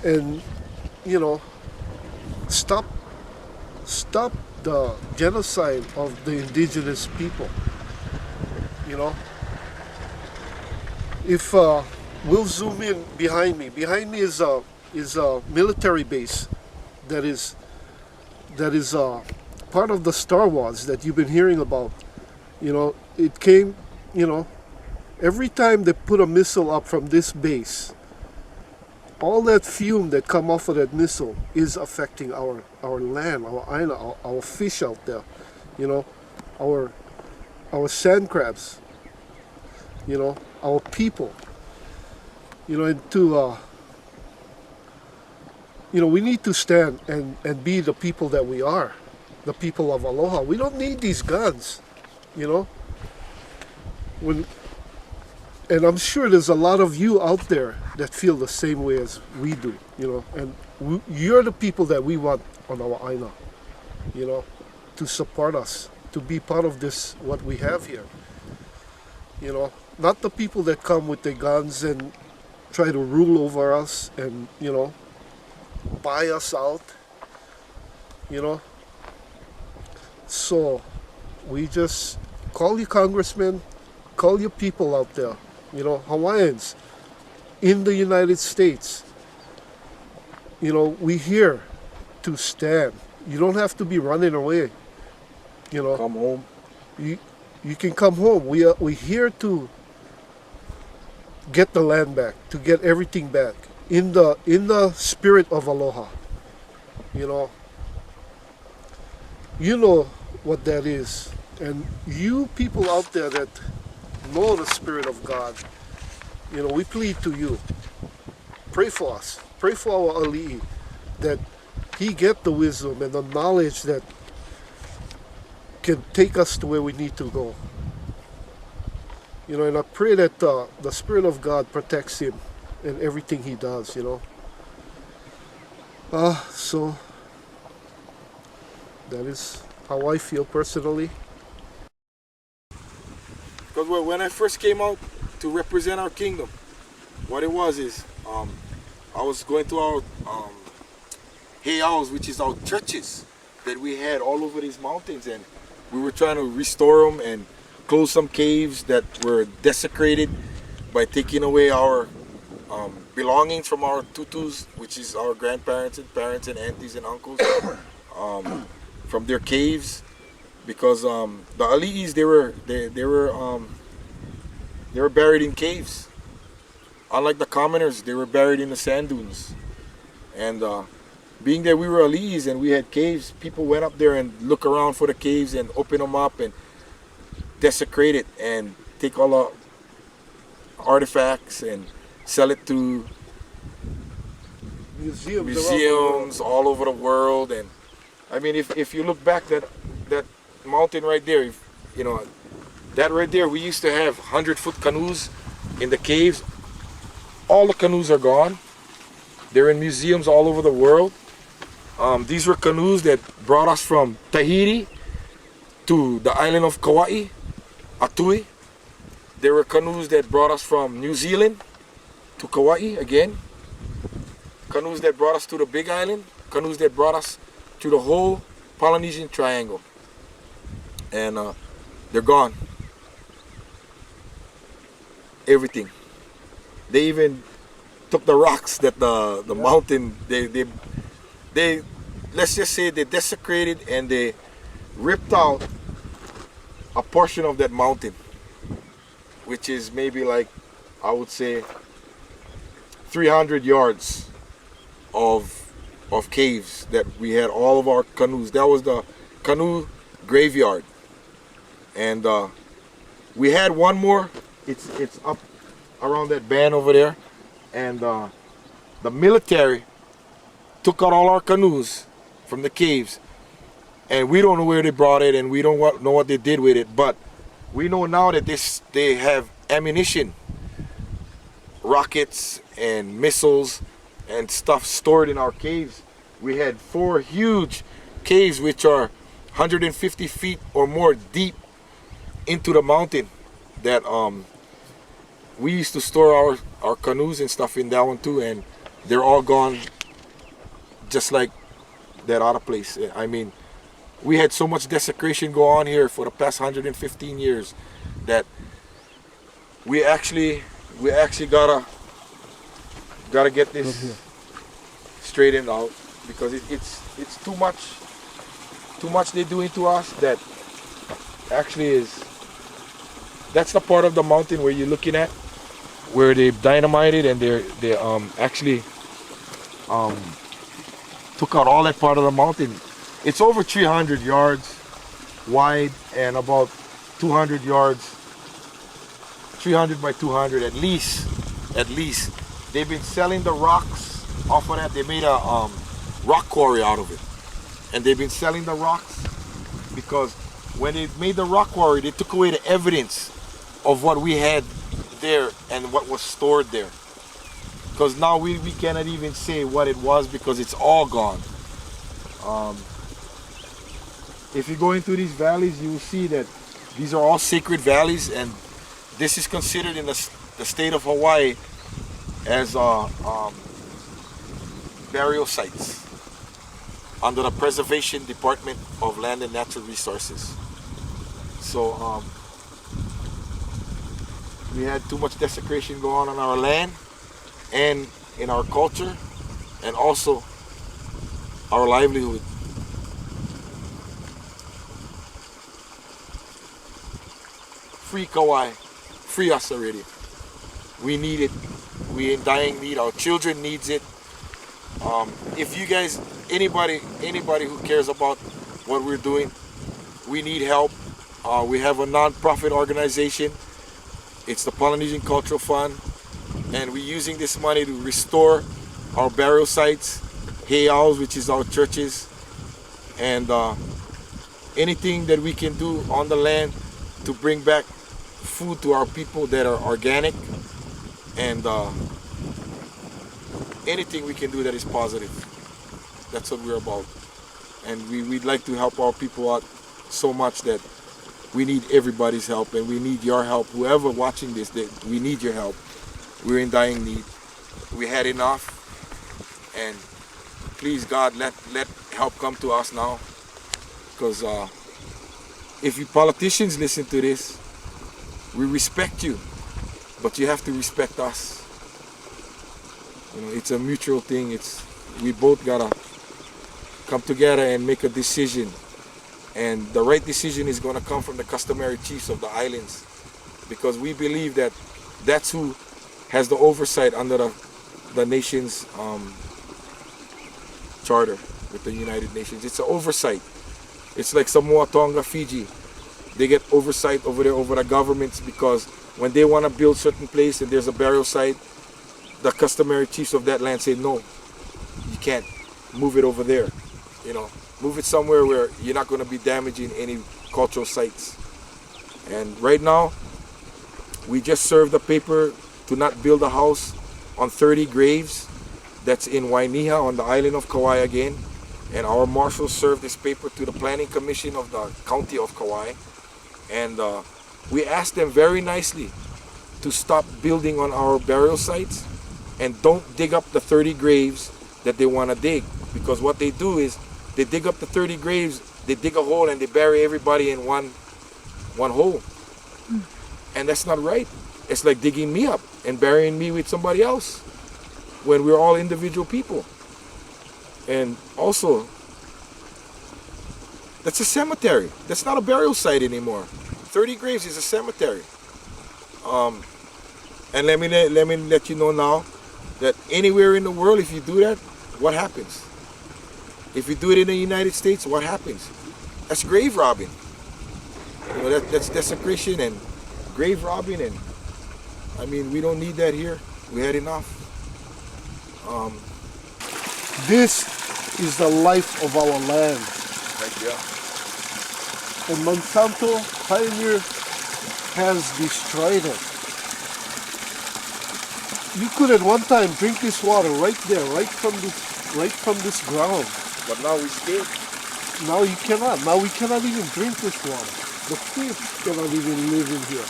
and, you know, stop the genocide of the indigenous people. You know, if we'll zoom in behind me. Behind me is a military base that is part of the Star Wars that you've been hearing about. You know, it came. You know, every time they put a missile up from this base, all that fume that come off of that missile is affecting our land, our island, our fish out there. You know, our sand crabs. You know, our people. You know, and to you know, we need to stand and be the people that we are, the people of Aloha. We don't need these guns. You know, and I'm sure there's a lot of you out there that feel the same way as we do, you know, and you're the people that we want on our island, you know, to support us, to be part of this, what we have here, you know, not the people that come with their guns and try to rule over us and, you know, buy us out, you know. So we just call your congressmen, call your people out there, you know, Hawaiians in the United States. You know, we're here to stand. You don't have to be running away, you know. Come home. You can come home. We're here to get the land back, to get everything back in the spirit of Aloha. You know. You know what that is. And you people out there that know the Spirit of God, you know, we plead to you. Pray for us. Pray for our ali'i, that he get the wisdom and the knowledge that can take us to where we need to go. You know, and I pray that the Spirit of God protects him in everything he does, you know. So that is how I feel personally. Because when I first came out to represent our kingdom, what it was is I was going to our heiaus, which is our churches that we had all over these mountains, and we were trying to restore them and close some caves that were desecrated by taking away our belongings from our tutus, which is our grandparents and parents and aunties and uncles, from their caves. Because the ali'is, they were buried in caves. Unlike the commoners, they were buried in the sand dunes. And being that we were ali'is and we had caves, people went up there and look around for the caves and open them up and desecrate it and take all the artifacts and sell it to museums all over the world. And I mean, if you look back, that mountain right there, you know, that right there, we used to have 100-foot canoes in the caves. All the canoes are gone. They're in museums all over the world. These were canoes that brought us from Tahiti to the island of Kauai, Atui. There were canoes that brought us from New Zealand to Kauai again. Canoes that brought us to the Big Island. Canoes that brought us to the whole Polynesian Triangle. And they're gone. Everything. They even took the rocks that the mountain, they let's just say they desecrated and they ripped out a portion of that mountain, which is maybe like, I would say, 300 yards of caves that we had all of our canoes. That was the canoe graveyard. And we had one more. It's up around that band over there. And the military took out all our canoes from the caves. And we don't know where they brought it, and we don't know what they did with it. But we know now that they have ammunition, rockets and missiles and stuff stored in our caves. We had 4 huge caves which are 150 feet or more deep, into the mountain that we used to store our canoes and stuff in that one too, and they're all gone just like that other place. I mean, we had so much desecration go on here for the past 115 years that we actually gotta get this straightened out, because it's too much they're doing to us that actually is. That's the part of the mountain where you're looking at, where they've dynamited and they actually took out all that part of the mountain. It's over 300 yards wide and about 200 yards, 300 by 200 at least. They've been selling the rocks off of that. They made a rock quarry out of it, and they've been selling the rocks because when they made the rock quarry, they took away the evidence of what we had there and what was stored there. Because now we cannot even say what it was because it's all gone. If you go into these valleys, you will see that these are all sacred valleys, and this is considered in the state of Hawaii as burial sites under the Preservation Department of Land and Natural Resources. So we had too much desecration go on our land and in our culture and also our livelihood. Free Kauai, free us already. We need it. We in dying need. Our children needs it. If you guys, anybody who cares about what we're doing, we need help. We have a non-profit organization. It's the Polynesian Cultural Fund, and we're using this money to restore our burial sites, heiaus, which is our churches, and anything that we can do on the land to bring back food to our people that are organic, and anything we can do that is positive. That's what we're about. And we'd like to help our people out so much that we need everybody's help, and we need your help. Whoever watching this, we need your help. We're in dying need. We had enough, and please God, let help come to us now. Because if you politicians listen to this, we respect you, but you have to respect us. You know, it's a mutual thing. We both gotta come together and make a decision. And the right decision is going to come from the customary chiefs of the islands, because we believe that that's who has the oversight under the nation's charter with the United Nations. It's an oversight. It's like Samoa, Tonga, Fiji. They get oversight over there over the governments, because when they want to build certain place and there's a burial site, the customary chiefs of that land say, no, you can't move it over there. You know, move it somewhere where you're not going to be damaging any cultural sites. And right now, we just served a paper to not build a house on 30 graves. That's in Wainiha on the island of Kauai again. And our marshal served this paper to the Planning Commission of the County of Kauai. And we asked them very nicely to stop building on our burial sites and don't dig up the 30 graves that they want to dig. Because what they do is, they dig up the 30 graves, they dig a hole and they bury everybody in one hole. And that's not right. It's like digging me up and burying me with somebody else when we're all individual people. And also, that's a cemetery. That's not a burial site anymore. 30 graves is a cemetery. And let me let you know now that anywhere in the world, if you do that, what happens? If you do it in the United States, what happens? That's grave robbing. You know, that's desecration and grave robbing, and I mean, we don't need that here. We had enough. This is the life of our land. Thank you. And Monsanto Pioneer has destroyed it. You could at one time drink this water right there, right from this ground. But now we scared. Now you cannot. Now we cannot even drink this water. The fish cannot even live in here.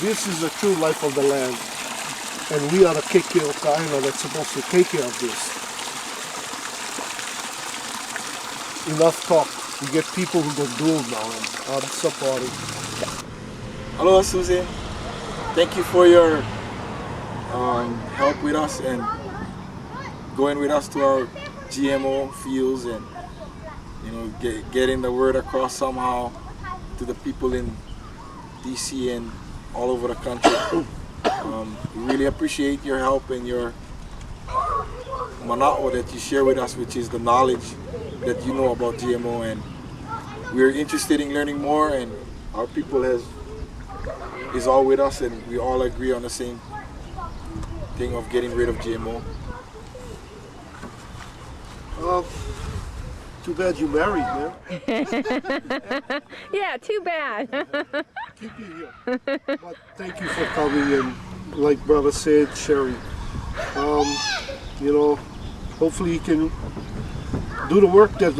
This is the true life of the land. And we are the Keikeo Kaina that's supposed to take care of this. Enough talk. We get people who go do it now, and I'm supporting. Aloha, Susie. Thank you for your help with us and going with us to our GMO fields and getting the word across somehow to the people in DC and all over the country. We really appreciate your help and your mana'o that you share with us, which is the knowledge that you know about GMO, and we're interested in learning more, and our people is all with us, and we all agree on the same thing of getting rid of GMO. Too bad you married, man. Yeah, too bad. Keep you here. But thank you for coming, and like brother said, sharing. Hopefully you can do the work that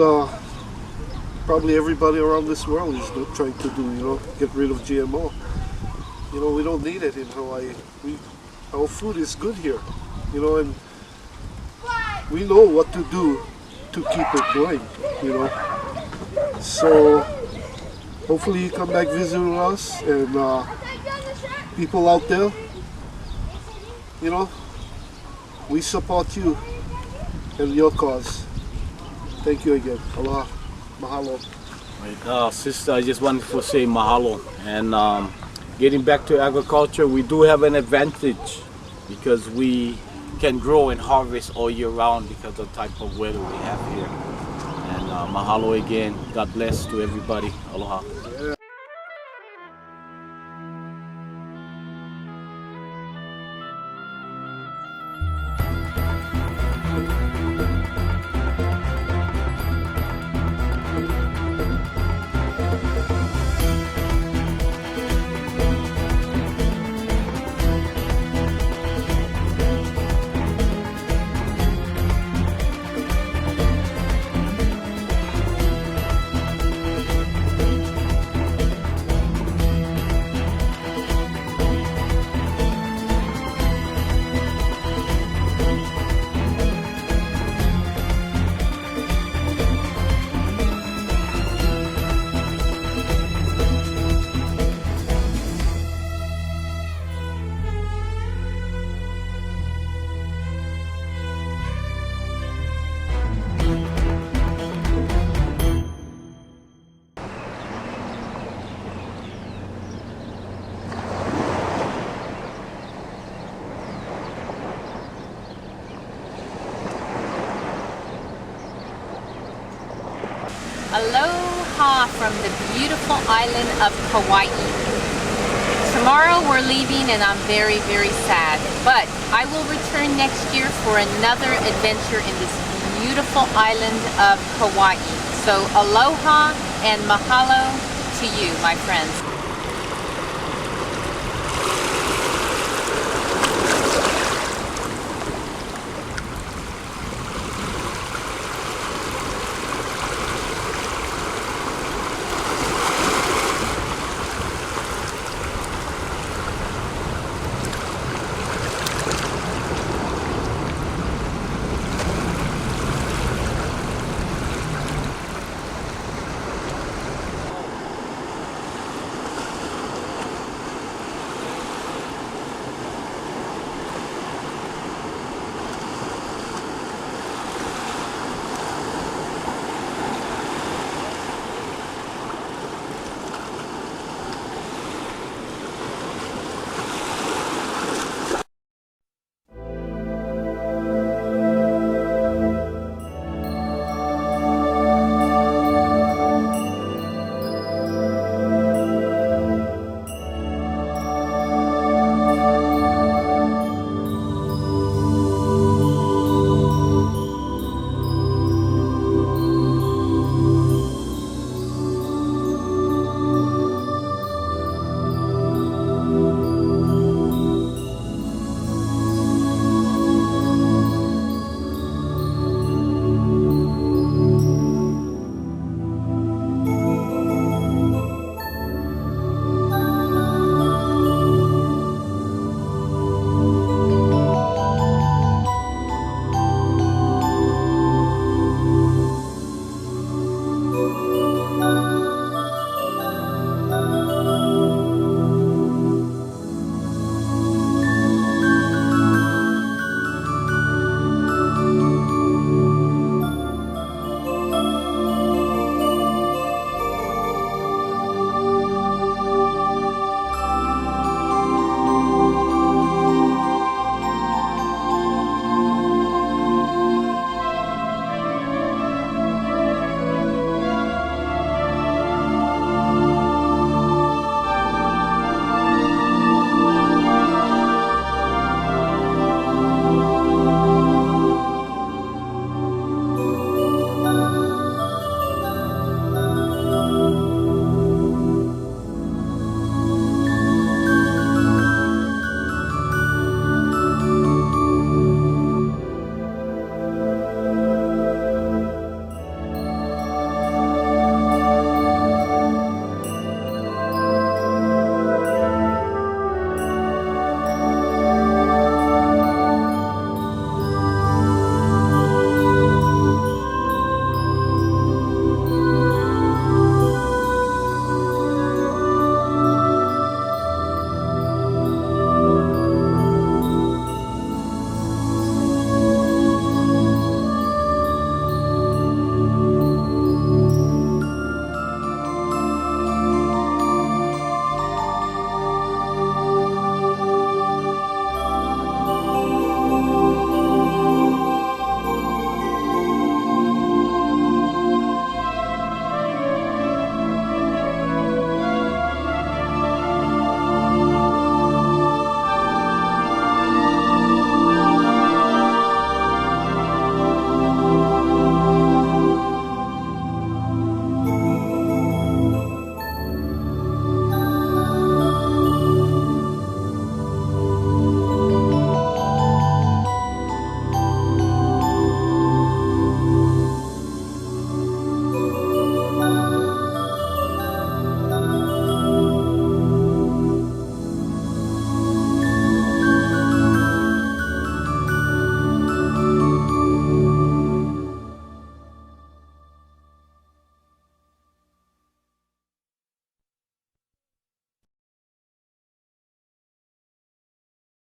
probably everybody around this world is trying to do, get rid of GMO. We don't need it in Hawaii. Our food is good here, and we know what to do to keep it going, So hopefully you come back visiting us, and people out there, we support you and your cause. Thank you again. Aloha. Mahalo. Right. Sister, I just wanted to say mahalo. And getting back to agriculture, we do have an advantage because we can grow and harvest all year round because of the type of weather we have here. And mahalo again. God bless to everybody. Aloha. Aloha from the beautiful island of Kauai. Tomorrow we're leaving and I'm very, very sad, but I will return next year for another adventure in this beautiful island of Kauai. So aloha and mahalo to you, my friends.